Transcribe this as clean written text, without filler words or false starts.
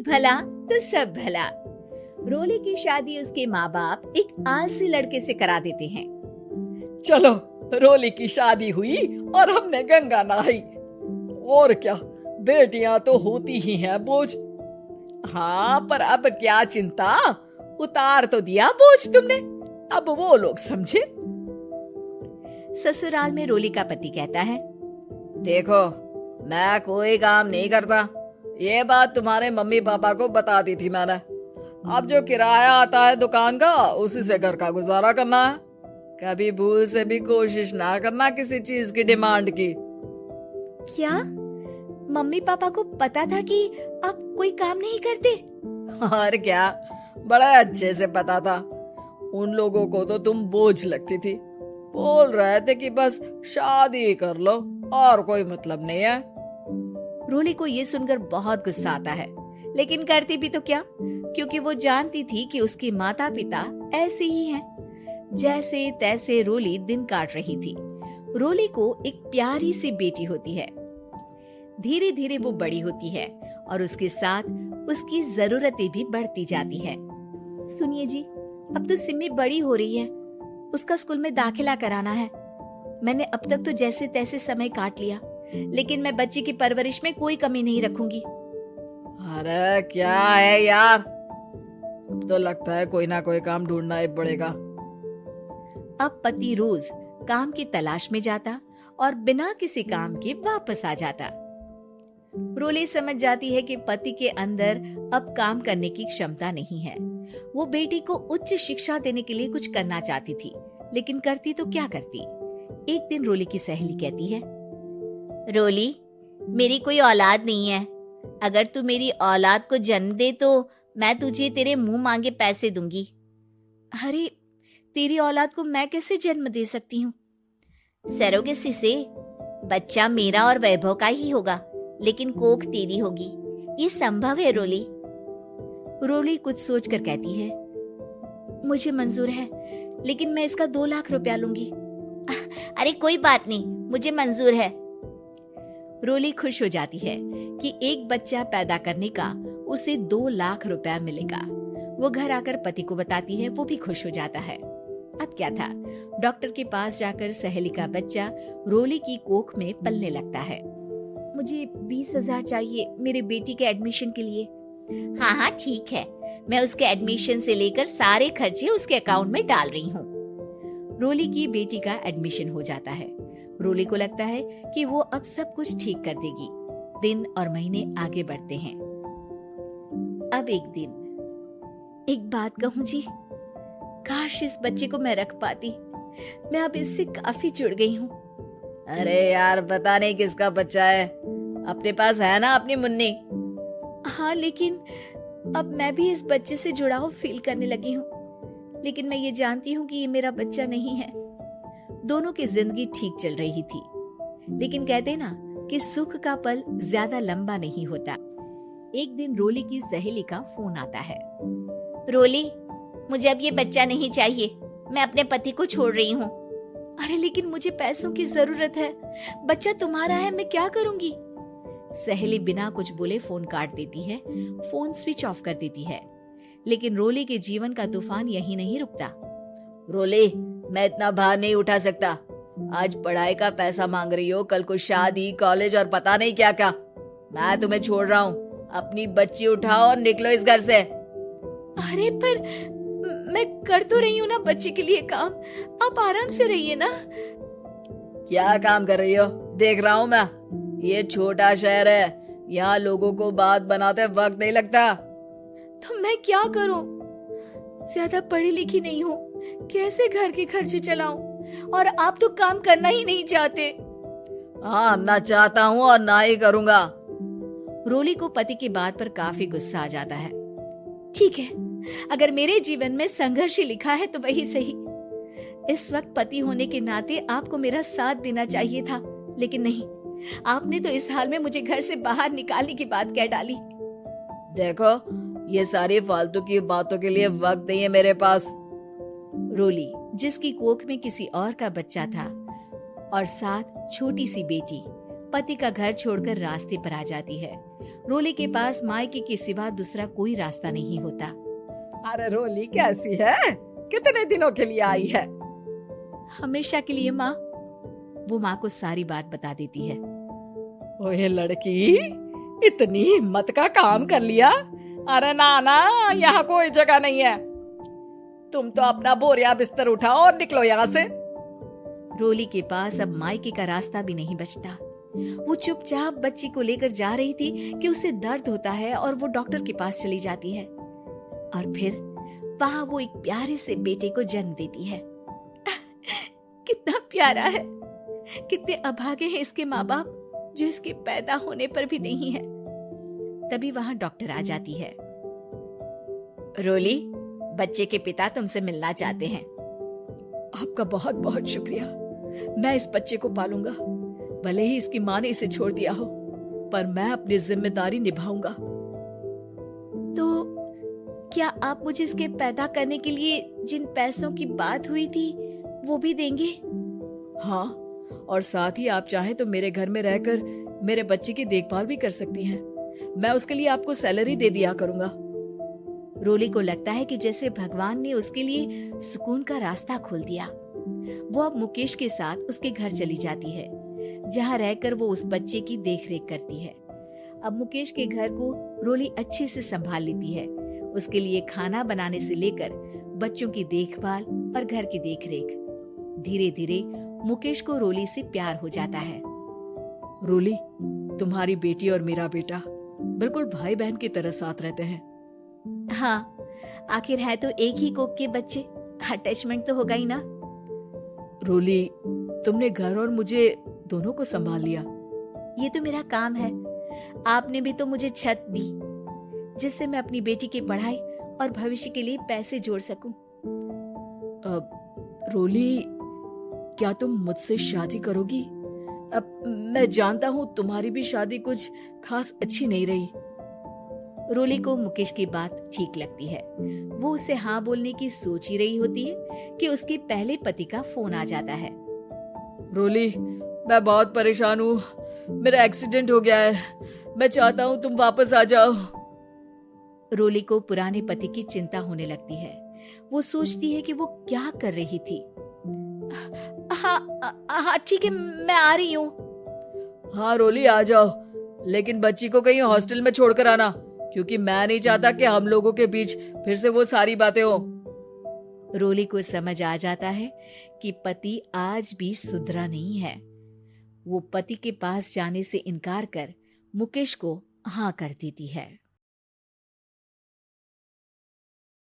भला तो सब भला। रोली की शादी उसके माँ बाप एक आलसी लड़के से करा देते हैं। चलो, रोली की शादी हुई और हमने गंगा नहाई। और क्या, बेटियां तो होती ही हैं बोझ। हाँ, पर अब क्या चिंता, उतार तो दिया बोझ तुमने, अब वो लोग समझे। ससुराल में रोली का पति कहता है, देखो, मैं कोई काम नहीं करता, ये बात तुम्हारे मम्मी पापा को बता दी थी मैंने। अब जो किराया आता है दुकान का, उसी से घर का गुजारा करना है। कभी भूल से भी कोशिश ना करना किसी चीज की डिमांड की। क्या मम्मी पापा को पता था कि आप कोई काम नहीं करते? और क्या, बड़ा अच्छे से पता था। उन लोगों को तो तुम बोझ लगती थी, बोल रहे थे कि बस शादी कर लो और कोई मतलब नहीं है। रोली को ये सुनकर बहुत गुस्सा आता है, लेकिन करती भी तो क्या, क्योंकि वो जानती थी कि उसके माता पिता ऐसे ही हैं। जैसे तैसे रोली दिन काट रही थी। रोली को एक प्यारी सी बेटी होती है। धीरे धीरे वो बड़ी होती है और उसके साथ उसकी जरूरतें भी बढ़ती जाती है। सुनिए जी, अब तो सिमी बड़ी हो रही है, उसका स्कूल में दाखिला कराना है। मैंने अब तक तो जैसे तैसे समय काट लिया, लेकिन मैं बच्ची की परवरिश में कोई कमी नहीं रखूंगी। अरे क्या है यार, अब तो लगता है कोई ना कोई काम ढूंढना ही पड़ेगा। अब पति रोज काम की तलाश में जाता और बिना किसी काम के वापस आ जाता। रोली समझ जाती है कि पति के अंदर अब काम करने की क्षमता नहीं है। वो बेटी को उच्च शिक्षा देने के लिए कुछ करना चाहती थी, लेकिन करती तो क्या करती। एक दिन रोली की सहेली कहती है, रोली, मेरी कोई औलाद नहीं है। अगर तू मेरी औलाद को जन्म दे तो मैं तुझे तेरे मुंह मांगे पैसे दूंगी। अरे, तेरी औलाद को मैं कैसे जन्म दे सकती हूँ? सरोगेसी से। बच्चा मेरा और वैभव का ही होगा, लेकिन कोख तेरी होगी। ये संभव है रोली। रोली कुछ सोचकर कहती है, मुझे मंजूर है, लेकिन मैं इसका 2 लाख रुपया लूंगी। अरे कोई बात नहीं, मुझे मंजूर है। रोली खुश हो जाती है कि एक बच्चा पैदा करने का उसे 2 लाख रुपया मिलेगा। वो घर आकर पति को बताती है, वो भी खुश हो जाता है। अब क्या था, डॉक्टर के पास जाकर सहेली का बच्चा रोली की कोख में पलने लगता है। मुझे 20,000 चाहिए मेरे बेटी के एडमिशन के लिए। हाँ हाँ ठीक है, मैं उसके एडमिशन से लेकर सारे खर्चे उसके अकाउंट में डाल रही हूँ। रोली की बेटी का एडमिशन हो जाता है। रोली को लगता है कि वो अब सब कुछ ठीक कर देगी। दिन और महीने आगे बढ़ते हैं। अब एक दिन, एक बात कहूँ जी, काश इस बच्चे को मैं रख पाती। मैं अब इससे काफी जुड़ गई हूँ। अरे यार, पता नहीं किसका बच्चा है, अपने पास है ना अपनी मुन्नी। हाँ, लेकिन अब मैं भी इस बच्चे से जुड़ाव फील करने लगी हूँ, लेकिन मैं ये जानती हूँ कि ये मेरा बच्चा नहीं है। दोनों की जिंदगी ठीक चल रही थी, लेकिन कहते ना कि सुख का पल ज्यादा लंबा नहीं होता। एक दिन रोली की सहेली का फोन आता है। रोली, मुझे अब ये बच्चा नहीं चाहिए, मैं अपने पति को छोड़ रही हूँ। अरे लेकिन मुझे पैसों की जरूरत है, बच्चा तुम्हारा है, मैं क्या करूंगी? सहेली बिना कुछ बोले फोन काट देती है, फोन स्विच ऑफ कर देती है। लेकिन रोली के जीवन का तूफान यहीं नहीं रुकता। रोली, मैं इतना भार नहीं उठा सकता। आज पढ़ाई का पैसा मांग रही हो, कल को शादी, कॉलेज और पता नहीं क्या क्या। मैं तुम्हें छोड़ रहा हूँ, अपनी बच्ची उठाओ और निकलो इस घर से। अरे पर मैं कर तो रही हूँ ना बच्चे के लिए काम, आप आराम से रहिए ना। क्या काम कर रही हो? देख रहा हूँ मैं। ये छोटा शहर है, यहाँ लोगों को बात बनाते वक्त नहीं लगता। तो मैं क्या करूँ? ज्यादा पढ़ी लिखी नहीं हूँ, कैसे घर के खर्चे चलाऊं? और आप तो काम करना ही नहीं चाहते। हाँ, ना चाहता हूँ और ना ही करूँगा। रोली को पति की बात पर काफी गुस्सा आ जाता है। ठीक है, अगर मेरे जीवन में संघर्ष ही लिखा है तो वही सही। इस वक्त पति होने के नाते आपको मेरा साथ देना चाहिए था, लेकिन नहीं, आपने तो इस हाल में मुझे घर से बाहर निकालने की बात कह डाली। देखो, ये सारी फालतू की बातों के लिए वक्त नहीं है मेरे पास। रोली, जिसकी कोख में किसी और का बच्चा था और साथ छोटी सी बेटी, पति का घर छोड़कर रास्ते पर आ जाती है। रोली के पास मायके के सिवा दूसरा कोई रास्ता नहीं होता। अरे रोली कैसी है? कितने दिनों के लिए आई है? हमेशा के लिए माँ। वो माँ को सारी बात बता देती है। ओए लड़की, इतनी हिम्मत का काम कर लिया। अरे ना ना, यहाँ कोई जगह नहीं है। तुम तो अपना बोरिया बिस्तर उठाओ और निकलो यहाँ से। रोली के पास अब मायके का रास्ता भी नहीं बचता। वो चुपचाप बच्ची को लेकर जा रही थी कि उसे दर्द होता है और वो डॉक्टर के पास चली जाती है और फिर वहां वो एक प्यारे से बेटे को जन्म देती है। कितना प्यारा है, कितने अभागे हैं इसके माँ बाप जो इसके पैदा होने पर भी नहीं है। तभी वहां डॉक्टर आ जाती है। रोली, बच्चे के पिता तुमसे मिलना चाहते हैं। आपका बहुत बहुत शुक्रिया। मैं इस बच्चे को पालूंगा, भले ही इसकी माँ ने इसे छोड़ दिया हो, पर मैं अपनी जिम्मेदारी निभाऊंगा। तो क्या आप मुझे इसके पैदा करने के लिए जिन पैसों की बात हुई थी वो भी देंगे? हाँ, और साथ ही आप चाहें तो मेरे घर में रहकर मेरे बच्चे की देखभाल भी कर सकती हैं। मैं उसके लिए आपको सैलरी दे दिया करूंगा। रोली को लगता है कि जैसे भगवान ने उसके लिए सुकून का रास्ता खोल दिया। वो अब मुकेश के साथ उसके घर चली जाती है, जहाँ रहकर वो उस बच्चे की देखरेख करती है। अब मुकेश के घर को रोली अच्छे से संभाल लेती है। उसके लिए खाना बनाने से लेकर बच्चों की देखभाल और घर की देखरेख। धीरे धीरे मुकेश को रोली से प्यार हो जाता है। रोली, तुम्हारी बेटी और मेरा बेटा बिल्कुल भाई बहन की तरह साथ रहते हैं। हाँ, आखिर है तो एक ही कोख के बच्चे, अटैचमेंट तो होगा ही ना। रोली, तुमने घर और मुझे दोनों को संभाल लिया। ये तो मेरा काम है। आपने भी तो मुझे छत दी जिससे मैं अपनी बेटी की पढ़ाई और भविष्य के लिए पैसे जोड़ सकूं। रोली, क्या तुम मुझसे शादी करोगी? अब मैं जानता हूँ तुम्हारी भी शादी कुछ खास अच्छी नहीं रही। रोली को मुकेश की बात ठीक लगती है। वो उसे हाँ बोलने की सोच ही रही होती है कि उसके पहले पति का फोन आ जाता है। रोली, मैं बहुत परेशान हूँ। मेरा एक्सीडेंट हो गया है। मैं चाहता हूँ तुम वापस आ जाओ। रोली को पुराने पति की चिंता होने लगती है। वो सोचती है कि वो क्या कर रही थी। हाँ ठीक है, मैं आ रही हूँ। हाँ रोली, आ जाओ, लेकिन बच्ची को कहीं हॉस्टल में छोड़कर आना, क्योंकि मैं नहीं चाहता कि हम लोगों के बीच फिर से वो सारी बातें हो। रोली को समझ आ जाता है कि पति आज भी सुधरा नहीं है। वो पति के पास जाने से इनकार कर मुकेश को हाँ कर देती है।